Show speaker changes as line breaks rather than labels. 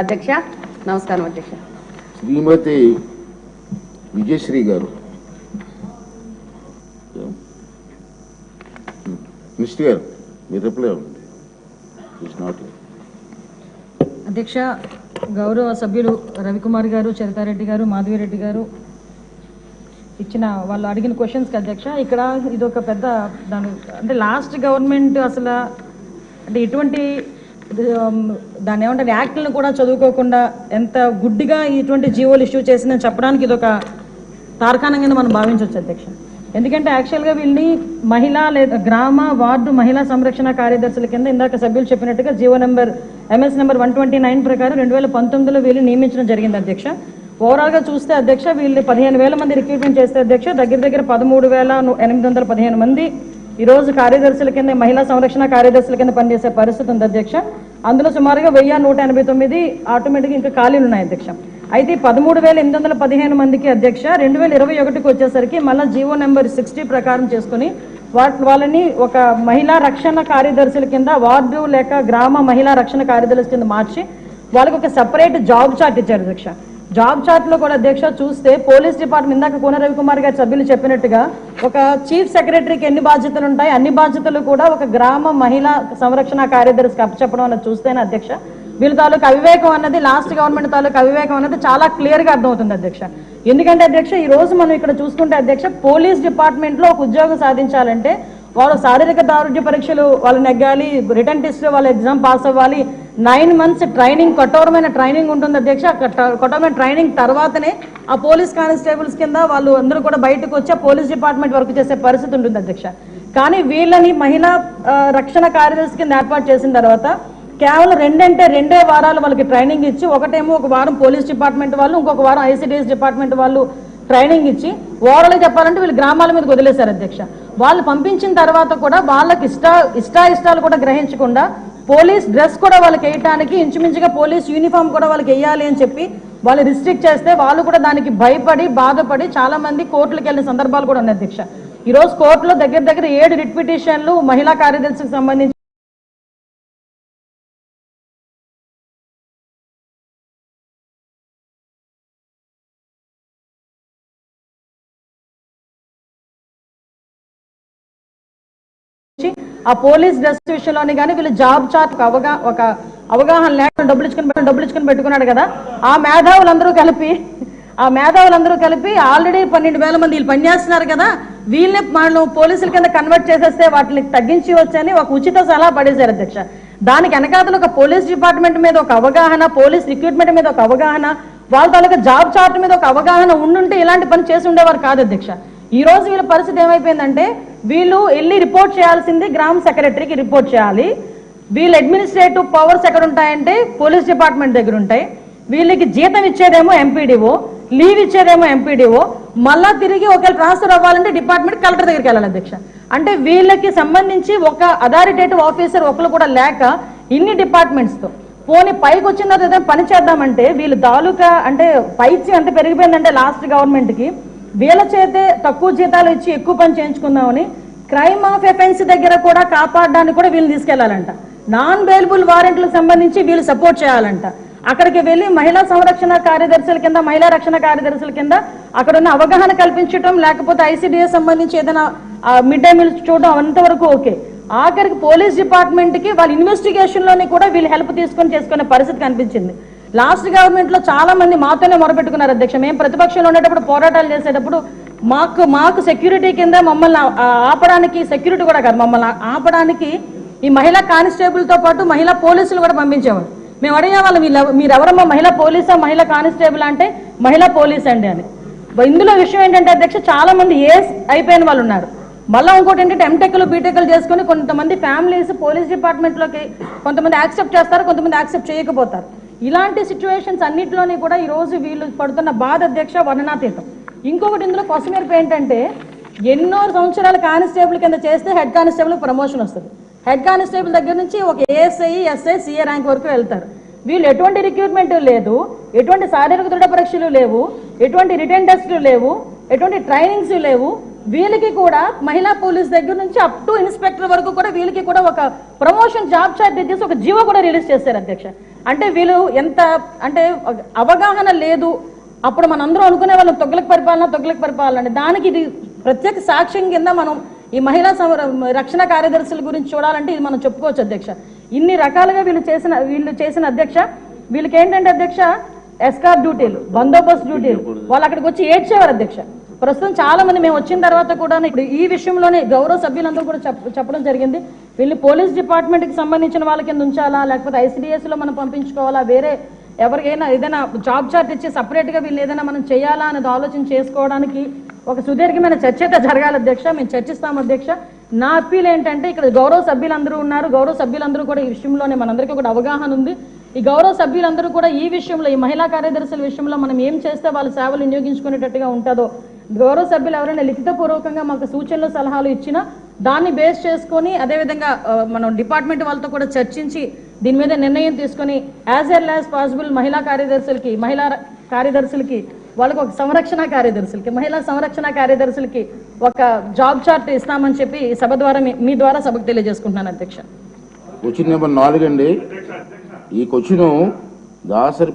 అధ్యక్ష నమస్కారం అధ్యక్ష.
శ్రీమతి విజయశ్రీ గారు మినిస్టర్ గారు మీరు రిప్లై ఉంది.
అధ్యక్ష, గౌరవ సభ్యులు రవికుమార్ గారు, చరితారెడ్డి గారు, మాధవిరెడ్డి గారు ఇచ్చిన వాళ్ళు అడిగిన క్వశ్చన్స్కి అధ్యక్ష, ఇక్కడ ఇది ఒక పెద్ద దాని అంటే లాస్ట్ గవర్నమెంట్ అసలు అంటే ఇటువంటి దాన్ని ఏమంటారు యాక్ట్లను కూడా చదువుకోకుండా ఎంత గుడ్డిగా ఇటువంటి జీవోలు ఇష్యూ చేసిందని చెప్పడానికి ఇది ఒక తార్కాణం కింద మనం భావించవచ్చు అధ్యక్ష. ఎందుకంటే యాక్చువల్గా వీళ్ళని మహిళా లేదా గ్రామ వార్డు మహిళా సంరక్షణ కార్యదర్శుల కింద ఇందాక సభ్యులు చెప్పినట్టుగా జీవో నెంబర్ MS నెంబర్ 129 ప్రకారం 2019లో వీళ్ళు నియమించడం జరిగింది అధ్యక్ష. ఓవరాల్గా చూస్తే అధ్యక్ష వీళ్ళు 15,000 మంది రిక్రూట్మెంట్ చేస్తే అధ్యక్ష దగ్గర 13,815 మంది ఈరోజు కార్యదర్శుల కింద మహిళా సంరక్షణ కార్యదర్శుల కింద పనిచేసే పరిస్థితి ఉంది అధ్యక్ష. అందులో సుమారుగా 1,189 ఆటోమేటిక్గా ఇంకా ఖాళీలు ఉన్నాయి అధ్యక్ష. అయితే 13,815 మందికి అధ్యక్ష 2021కి వచ్చేసరికి మళ్ళీ జీవో నెంబర్ 60 ప్రకారం చేసుకుని వాళ్ళని ఒక మహిళా రక్షణ కార్యదర్శుల కింద వార్డు లేక గ్రామ మహిళా రక్షణ కార్యదర్శుల కింద మార్చి వాళ్ళకి ఒక సపరేట్ జాబ్ చార్ట్ ఇచ్చారు అధ్యక్ష. జాబ్ చార్ట్లో కూడా అధ్యక్ష చూస్తే పోలీస్ డిపార్ట్మెంట్ ఇందాక కోన రవికుమార్ గారి సభ్యులు చెప్పినట్టుగా ఒక చీఫ్ సెక్రటరీకి ఎన్ని బాధ్యతలు ఉంటాయి అన్ని బాధ్యతలు కూడా ఒక గ్రామ మహిళా సంరక్షణ కార్యదర్శికి అప్పచెప్పడం అన్నది చూస్తేనే అధ్యక్ష వీళ్ళ తాలూకు అవివేకం అన్నది లాస్ట్ గవర్నమెంట్ తాలూకు అవివేకం అన్నది చాలా క్లియర్గా అర్థమవుతుంది అధ్యక్ష. ఎందుకంటే అధ్యక్ష ఈ రోజు మనం ఇక్కడ చూసుకుంటే అధ్యక్ష పోలీస్ డిపార్ట్మెంట్లో ఒక ఉద్యోగం సాధించాలంటే వాళ్ళు శారీరక దారుఢ్య పరీక్షలు వాళ్ళు నెగ్గాలి, రిటర్న్ టెస్ట్లో వాళ్ళు ఎగ్జామ్ పాస్ అవ్వాలి, 9 months ట్రైనింగ్ కఠోరమైన ట్రైనింగ్ ఉంటుంది అధ్యక్ష. కఠోరమైన ట్రైనింగ్ తర్వాతనే ఆ పోలీస్ కానిస్టేబుల్స్ కింద వాళ్ళు అందరూ కూడా బయటకు వచ్చి పోలీస్ డిపార్ట్మెంట్ వర్క్ చేసే పరిస్థితి ఉంటుంది అధ్యక్ష. కానీ వీళ్ళని మహిళా రక్షణ కార్యదర్శి కింద ఏర్పాటు చేసిన తర్వాత కేవలం 2 వారాలు వాళ్ళకి ట్రైనింగ్ ఇచ్చి ఒకటేమో ఒక వారం పోలీస్ డిపార్ట్మెంట్ వాళ్ళు ఇంకొక వారం ICDS డిపార్ట్మెంట్ వాళ్ళు ట్రైనింగ్ ఇచ్చి ఓవరాల్గా చెప్పాలంటే వీళ్ళు గ్రామాల మీదకి వదిలేశారు అధ్యక్ష. వాళ్ళు పంపించిన తర్వాత కూడా వాళ్ళకి ఇష్టాలు కూడా గ్రహించకుండా పోలీస్ డ్రెస్ కూడా వాళ్ళకి వేయటానికి ఇంచుమించుగా పోలీస్ యూనిఫామ్ కూడా వాళ్ళకి వేయాలి అని చెప్పి వాళ్ళు రిస్ట్రిక్ట్ చేస్తే వాళ్ళు కూడా దానికి భయపడి బాధపడి చాలా మంది కోర్టులకు వెళ్ళిన సందర్భాలు కూడా ఉన్నాయి అధ్యక్ష. ఈరోజు కోర్టులో దగ్గర 7 రిట్ పిటిషన్లు మహిళా కార్యదర్శికి సంబంధించి ఆ పోలీస్ డ్రెస్ విషయంలోని కానీ వీళ్ళు జాబ్ చార్ట్ ఒక అవగాహన లేకుండా డబ్బులు ఇచ్చుకుని పెట్టుకున్నాడు కదా. ఆ మేధావులందరూ కలిపి ఆల్రెడీ 12,000 మంది వీళ్ళు పనిచేస్తున్నారు కదా, వీళ్ళని మనం పోలీసుల కింద కన్వర్ట్ చేసేస్తే వాటిని తగ్గించి వచ్చని ఒక ఉచిత సలహా పడేశారు అధ్యక్ష. దానికి వెనకాతలు ఒక పోలీస్ డిపార్ట్మెంట్ మీద ఒక అవగాహన, పోలీస్ రిక్రూట్మెంట్ మీద ఒక అవగాహన, వాళ్ళ తాలూకా జాబ్ చార్ట్ మీద ఒక అవగాహన ఉండుంటే ఇలాంటి పని చేసి ఉండేవారు కాదు అధ్యక్ష. ఈ రోజు వీళ్ళ పరిస్థితి ఏమైపోయిందంటే వీళ్ళు వెళ్ళి రిపోర్ట్ చేయాల్సింది గ్రామ సెక్రటరీకి రిపోర్ట్ చేయాలి. వీళ్ళ అడ్మినిస్ట్రేటివ్ పవర్స్ ఎక్కడ ఉంటాయంటే పోలీస్ డిపార్ట్మెంట్ దగ్గర ఉంటాయి. వీళ్ళకి జీతం ఇచ్చేదేమో ఎంపీడీఓ, లీవ్ ఇచ్చేదేమో ఎంపీడీఓ, మళ్ళా తిరిగి ఒకవేళ ట్రాన్స్ఫర్ అవ్వాలంటే డిపార్ట్మెంట్ కలెక్టర్ దగ్గరికి వెళ్ళాలి అధ్యక్ష. అంటే వీళ్ళకి సంబంధించి ఒక అథారిటేటివ్ ఆఫీసర్ ఒకరు కూడా లేక ఇన్ని డిపార్ట్మెంట్స్తో పోనీ పైకి వచ్చిన తర్వాత ఏదైనా పని చేద్దామంటే వీళ్ళు తాలూకా అంటే పైచి ఎంత పెరిగిపోయిందంటే లాస్ట్ గవర్నమెంట్కి వీళ్ళ చేతే తక్కువ జీతాలు ఇచ్చి ఎక్కువ పని చేయించుకుందామని క్రైమ్ ఆఫ్ ఎఫెన్స్ దగ్గర కూడా కాపాడడానికి కూడా వీళ్ళు తీసుకెళ్లాలంట. నాన్ బెయిలబుల్ వారెంట్లకు సంబంధించి వీళ్ళు సపోర్ట్ చేయాలంట. అక్కడికి వెళ్ళి మహిళా సంరక్షణ కార్యదర్శుల కింద మహిళా రక్షణ కార్యదర్శుల కింద అక్కడ ఉన్న అవగాహన కల్పించడం, లేకపోతే ICDS సంబంధించి ఏదైనా మిడ్ డే మీల్స్ చూడడం అంతవరకు ఓకే. ఆఖరికి పోలీస్ డిపార్ట్మెంట్కి వాళ్ళ ఇన్వెస్టిగేషన్లోని కూడా వీళ్ళు హెల్ప్ తీసుకొని చేసుకునే పరిస్థితి కనిపించింది. లాస్ట్ గవర్నమెంట్లో చాలా మంది మాతోనే మొరపెట్టుకున్నారు అధ్యక్ష. మేము ప్రతిపక్షంలో ఉండేటప్పుడు పోరాటాలు చేసేటప్పుడు మాకు సెక్యూరిటీ కింద మమ్మల్ని ఆపడానికి, సెక్యూరిటీ కూడా కాదు మమ్మల్ని ఆపడానికి ఈ మహిళా కానిస్టేబుల్తో పాటు మహిళా పోలీసులు కూడా పంపించేవారు. మేము అడిగేవాళ్ళం మీరెవరమ్మా మహిళా పోలీసా మహిళా కానిస్టేబుల్ అంటే మహిళా పోలీస్ అండి అని. ఇందులో విషయం ఏంటంటే అధ్యక్ష చాలా మంది ఏస్ అయిపోయిన వాళ్ళు ఉన్నారు. మళ్ళీ ఇంకోటి ఏంటంటే ఎంటెక్లు బీటెక్లు చేసుకుని కొంతమంది ఫ్యామిలీస్ పోలీస్ డిపార్ట్మెంట్లోకి కొంతమంది యాక్సెప్ట్ చేస్తారు, కొంతమంది యాక్సెప్ట్ చేయకపోతారు. ఇలాంటి సిచ్యువేషన్స్ అన్నింటిలోని కూడా ఈరోజు వీళ్ళు పడుతున్న బాధ అధ్యక్ష వర్ణనాతీతం. ఇంకొకటి ఇందులో కొసమెరుపు ఏంటంటే ఎన్నో సంవత్సరాల కానిస్టేబుల్ కింద చేస్తే హెడ్ కానిస్టేబుల్ ప్రమోషన్ వస్తుంది. హెడ్ కానిస్టేబుల్ దగ్గర నుంచి ఒక ASI, SI, CA ర్యాంక్ వరకు వెళ్తారు. వీళ్ళు ఎటువంటి రిక్రూట్మెంట్ లేదు, ఎటువంటి శారీరక దృఢ పరీక్షలు లేవు, ఎటువంటి రిటర్న్ టెస్టులు లేవు, ఎటువంటి ట్రైనింగ్స్ లేవు. వీళ్ళకి కూడా మహిళా పోలీస్ దగ్గర నుంచి అప్ టు ఇన్స్పెక్టర్ వరకు కూడా వీళ్ళకి కూడా ఒక ప్రమోషన్ జాబ్ చార్ట్ ఇచ్చేసి ఒక జీవో కూడా రిలీజ్ చేశారు అధ్యక్ష. అంటే వీళ్ళు ఎంత అంటే అవగాహన లేదు. అప్పుడు మనందరం అనుకునే వాళ్ళం తొగ్లక్ పరిపాలన అంటే దానికి ఇది ప్రత్యేక సాక్ష్యం కింద మనం ఈ మహిళా రక్షణ కార్యదర్శుల గురించి చూడాలంటే ఇది మనం చెప్పుకోవచ్చు అధ్యక్ష. ఇన్ని రకాలుగా వీళ్ళు చేసిన అధ్యక్ష, వీళ్ళకి ఏంటంటే అధ్యక్ష ఎస్కార్ట్ డ్యూటీలు, బందోబస్తు డ్యూటీలు, వాళ్ళు అక్కడికి వచ్చి ఏడ్చేవారు అధ్యక్ష. ప్రస్తుతం చాలా మంది మేము వచ్చిన తర్వాత కూడా ఇప్పుడు ఈ విషయంలోనే గౌరవ సభ్యులందరూ కూడా చెప్పడం జరిగింది. వీళ్ళు పోలీస్ డిపార్ట్మెంట్కి సంబంధించిన వాళ్ళ కింద ఉంచాలా, లేకపోతే ఐసిడిఎస్లో మనం పంపించుకోవాలా, వేరే ఎవరికైనా ఏదైనా జాబ్ చార్ట్ ఇచ్చి సపరేట్గా వీళ్ళు ఏదైనా మనం చేయాలా అనేది ఆలోచన చేసుకోవడానికి ఒక సుదీర్ఘమైన చర్చ అయితే జరగాలి అధ్యక్ష. మేము చర్చిస్తాం అధ్యక్ష. నా అప్పీల్ ఏంటంటే ఇక్కడ గౌరవ సభ్యులందరూ ఉన్నారు, గౌరవ సభ్యులందరూ కూడా ఈ విషయంలోనే మనందరికీ కూడా అవగాహన ఉంది. ఈ గౌరవ సభ్యులందరూ కూడా ఈ విషయంలో, ఈ మహిళా కార్యదర్శుల విషయంలో మనం ఏం చేస్తే వాళ్ళ సేవలు వినియోగించుకునేటట్టుగా ఉంటుందో, గౌరవ సభ్యులు ఎవరైనా లిఖితపూర్వకంగా మాకు సూచనలు సలహాలు ఇచ్చినా దాన్ని బేస్ చేసుకొని అదేవిధంగా మనం డిపార్ట్మెంట్ వాళ్ళతో కూడా చర్చించి దీని మీద నిర్ణయం తీసుకొని యాజ్ ఎర్లీ యాజ్ పాసిబుల్ మహిళా కార్యదర్శులకి వాళ్ళకి ఒక మహిళా సంరక్షణ కార్యదర్శులకి ఒక జాబ్ చార్ట్ ఇస్తామని చెప్పి సభ ద్వారా మీ ద్వారా సభకు తెలియజేసుకుంటున్నాను అధ్యక్ష.
క్వశ్చన్ నెంబర్ 4 అండి. ఈ క్వశ్చన్ దాసరి